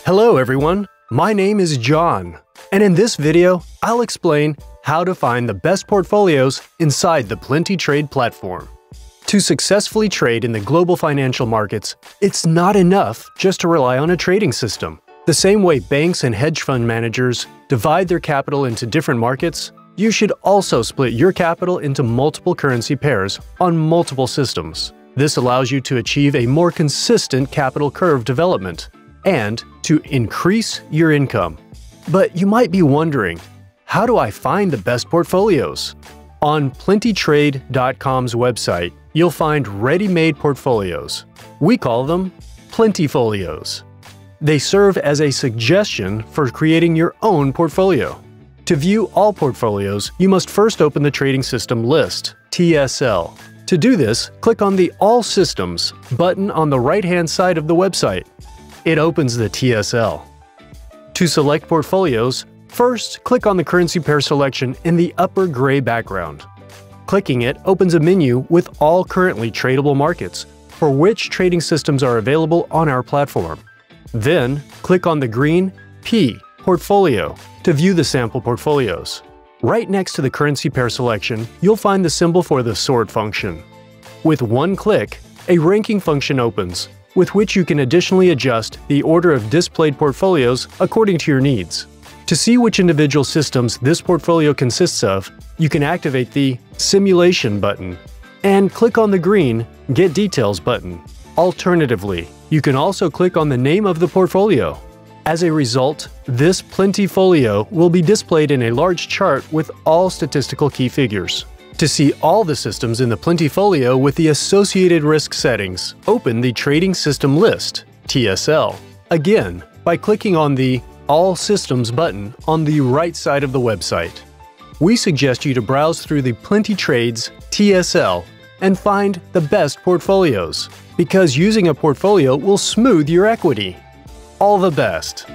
Hello everyone, my name is John, and in this video, I'll explain how to find the best portfolios inside the PlentyTrade platform. To successfully trade in the global financial markets, it's not enough just to rely on a trading system. The same way banks and hedge fund managers divide their capital into different markets, you should also split your capital into multiple currency pairs on multiple systems. This allows you to achieve a more consistent capital curve development and to increase your income. But you might be wondering, how do I find the best portfolios? On PlentyTrade.com's website, you'll find ready-made portfolios. We call them PlentyFolios. They serve as a suggestion for creating your own portfolio. To view all portfolios, you must first open the Trading System List, TSL. To do this, click on the All Systems button on the right-hand side of the website. It opens the TSL. To select portfolios, first click on the currency pair selection in the upper gray background. Clicking it opens a menu with all currently tradable markets for which trading systems are available on our platform. Then, click on the green P Portfolio to view the sample portfolios. Right next to the currency pair selection, you'll find the symbol for the sort function. With one click, a ranking function opens, with which you can additionally adjust the order of displayed portfolios according to your needs. To see which individual systems this portfolio consists of, you can activate the Simulation button and click on the green Get Details button. Alternatively, you can also click on the name of the portfolio. As a result, this PlentyFolio will be displayed in a large chart with all statistical key figures. To see all the systems in the PlentyFolio with the associated risk settings, open the Trading System List, TSL, again by clicking on the All Systems button on the right side of the website. We suggest you to browse through the PlentyTrade's TSL and find the best portfolios, because using a portfolio will smooth your equity. All the best!